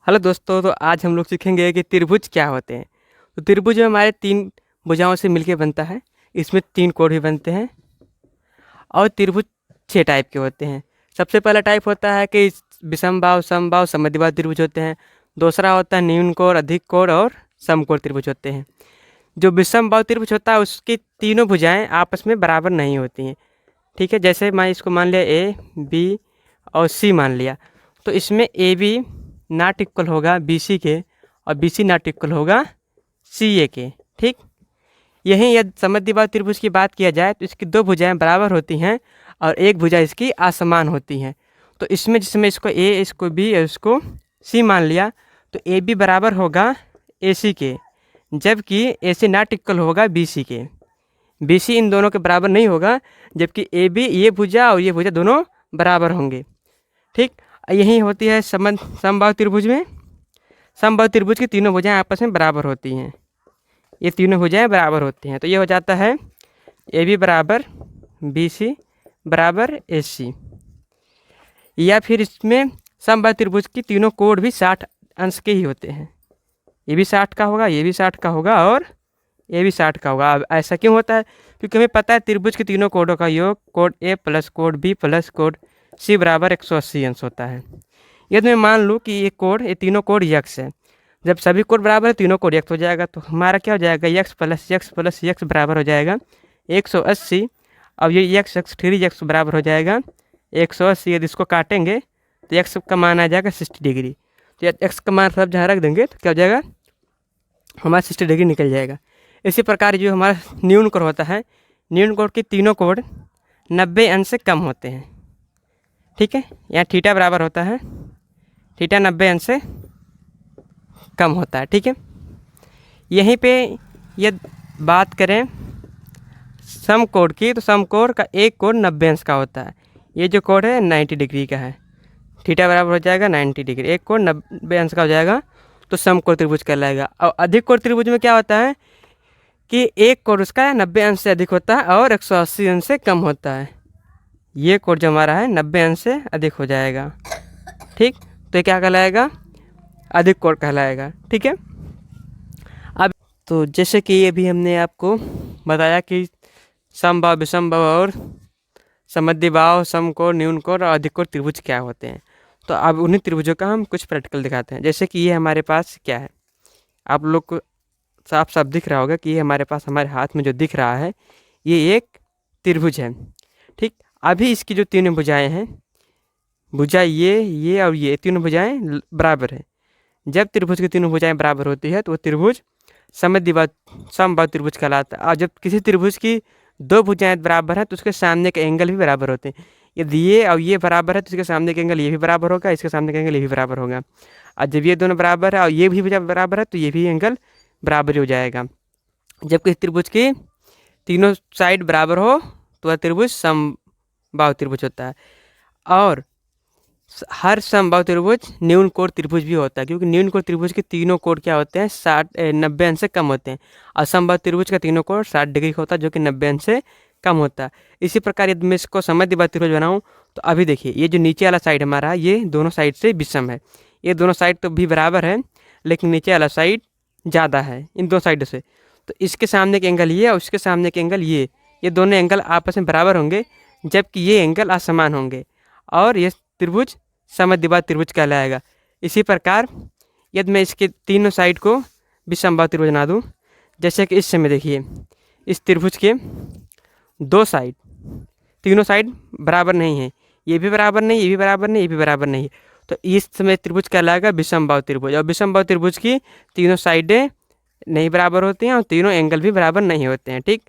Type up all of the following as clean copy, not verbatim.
Hello दोस्तों, तो आज हम लोग सीखेंगे कि त्रिभुज क्या होते हैं। तो त्रिभुज में हमारे 3 भुजाओं से मिलके बनता है। इसमें 3 कोण भी बनते हैं और त्रिभुज 6 टाइप के होते हैं। सबसे पहला टाइप होता है कि विषमबाहु, समबाहु, समद्विबाहु त्रिभुज होते हैं। दूसरा होता है न्यून कोण, अधिक कोण और समकोण त्रिभुज होते हैं। जो विषमबाहु त्रिभुज होता है उसकी तीनों भुजाएं आपस में बराबर नहीं होती हैं। ठीक है, जैसे मैं इसको मान लिया ए, बी और सी मान लिया, तो इसमें ए बी नॉट इक्वल होगा बी सी के और बी सी नॉट इक्वल होगा सी ए के। ठीक, यहीं यदि समद्विबाहु त्रिभुज की बात किया जाए तो इसकी 2 भुजाएं बराबर होती हैं और एक भुजा इसकी असमान होती हैं। तो इसमें जिसमें इसको ए, इसको बी और इसको सी मान लिया, तो ए बी बराबर होगा ए सी के, जबकि ए सी नॉट इक्वल होगा बी सी के। बी सी इन दोनों के बराबर नहीं होगा, जबकि ए बी ये भुजा और ये भुजा दोनों बराबर होंगे। ठीक, यही होती है समबाहु त्रिभुज में। समबाहु त्रिभुज की तीनों भुजाएं आपस में बराबर होती हैं। ये तीनों भुजाएं बराबर होती हैं, तो ये हो जाता है ए बी बराबर बी सी बराबर ए सी। या फिर इसमें समबाहु त्रिभुज की तीनों कोण भी 60 अंश के ही होते हैं। ये भी 60 का होगा, ये भी 60 का होगा और ये भी 60 का होगा। अब ऐसा क्यों होता है? क्योंकि हमें पता है त्रिभुज के तीनों कोणों का योग कोण ए प्लस कोण बी प्लस कोण सी बराबर 180 अंश होता है। यदि मैं मान लूँ कि ये तीनों कोण यक्स है, जब सभी कोण बराबर है तीनों कोण यक्स हो जाएगा, तो हमारा क्या हो जाएगा यक्स प्लस यक्स बराबर हो जाएगा 180। अब ये यक्स 3 यक्स बराबर हो जाएगा 180। यदि इसको काटेंगे तो यक्स का मान आ जाएगा 60 डिग्री। तो एक्स का मान सब जहाँ रख देंगे तो क्या हो जाएगा, हमारा 60 डिग्री निकल जाएगा। इसी प्रकार जो हमारा न्यून कोण होता है, न्यून कोण के तीनों कोण 90 अंश से कम होते हैं। ठीक है, यहाँ थीटा बराबर होता है, थीटा 90 अंश से कम होता है। ठीक है, यहीं पे ये बात करें समकोण की, तो समकोण का एक कोण 90 अंश का होता है। ये जो कोण है 90 डिग्री का है, थीटा बराबर हो जाएगा 90 डिग्री, एक कोण 90 अंश का हो जाएगा, तो समकोण त्रिभुज कहलाएगा। और अधिक कोण त्रिभुज में क्या होता है कि एक कोण उसका 90 अंश से अधिक होता है और 180 अंश से कम होता है। ये कोण जो हमारा है 90 अंश से अधिक हो जाएगा। ठीक, तो ये क्या कहलाएगा, अधिक कोण कहलाएगा। ठीक है, अब तो जैसे कि ये भी हमने आपको बताया कि समबाहु, विषमबाहु और समद्विबाहु, समकोण, न्यून कोण और अधिक कोण त्रिभुज क्या होते हैं। तो अब उन्हीं त्रिभुजों का हम कुछ प्रैक्टिकल दिखाते हैं। जैसे कि ये हमारे पास क्या है, आप लोग को साफ साफ दिख रहा होगा कि ये हमारे पास हमारे हाथ में जो दिख रहा है ये एक त्रिभुज है। ठीक, अभी इसकी जो तीनों भुजाएं हैं, भुजा ये और ये तीनों भुजाएं बराबर है। जब त्रिभुज की तीनों भुजाएं बराबर होती है तो वो त्रिभुज समबाहु त्रिभुज कहलाता है। और जब किसी त्रिभुज की 2 भुजाएं बराबर है तो उसके सामने के एंगल भी बराबर होते हैं। यदि ये और ये बराबर है तो इसके सामने के एंगल ये भी बराबर होगा, इसके सामने का एंगल ये भी बराबर होगा। और जब ये दोनों बराबर है और ये भी भुजा बराबर है तो ये भी एंगल बराबर हो जाएगा। जब किसी त्रिभुज की तीनों साइड बराबर हो तो वह त्रिभुज समबाहु त्रिभुज होता है। और हर समबाहु त्रिभुज न्यून कोण त्रिभुज भी होता है, क्योंकि न्यून कोण त्रिभुज के तीनों कोण क्या होते हैं 90 अंश से कम होते हैं। और समबाहु त्रिभुज का तीनों कोण 60 डिग्री का होता है, जो कि 90 अंश से कम होता है। इसी प्रकार यदि मैं इसको समद्विबाहु त्रिभुज बनाऊँ तो अभी देखिए ये जो नीचे वाला साइड हमारा ये दोनों साइड से विषम है। ये दोनों साइड तो भी बराबर है, लेकिन नीचे वाला साइड ज़्यादा है इन दो साइड से। तो इसके सामने के एंगल ये और उसके सामने के एंगल ये दोनों एंगल आपस में बराबर होंगे, जबकि ये एंगल असमान होंगे और ये त्रिभुज समद्विबाहु त्रिभुज कहलाएगा। इसी प्रकार यदि मैं इसके तीनों साइड को भी समबाहु त्रिभुज बना दूँ, जैसे कि इस समय देखिए इस त्रिभुज के 2 साइड, तीनों साइड बराबर नहीं है, ये भी बराबर नहीं, ये भी बराबर नहीं, ये भी बराबर नहीं, तो इस समय त्रिभुज कहलाएगा विषमबाहु त्रिभुज। और विषमबाहु त्रिभुज की तीनों साइडें नहीं बराबर होती हैं और तीनों एंगल भी बराबर नहीं होते हैं। ठीक,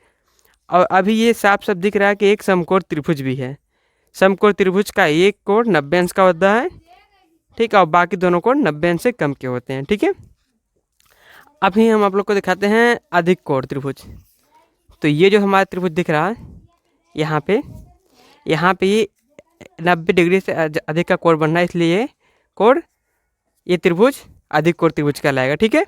और अभी ये साफ साफ दिख रहा है कि एक समकोण त्रिभुज भी है। समकोण त्रिभुज का एक कोण 90 अंश का होता है। ठीक, और बाकी दोनों कोण 90 अंश से कम के होते हैं। ठीक है, अभी हम आप लोग को दिखाते हैं अधिक कोण त्रिभुज। तो ये जो हमारा त्रिभुज दिख रहा है यहाँ पे ये 90 डिग्री से अधिक का कोण बन रहा है, इसलिए ये त्रिभुज अधिक कोण त्रिभुज कहलाएगा। ठीक है,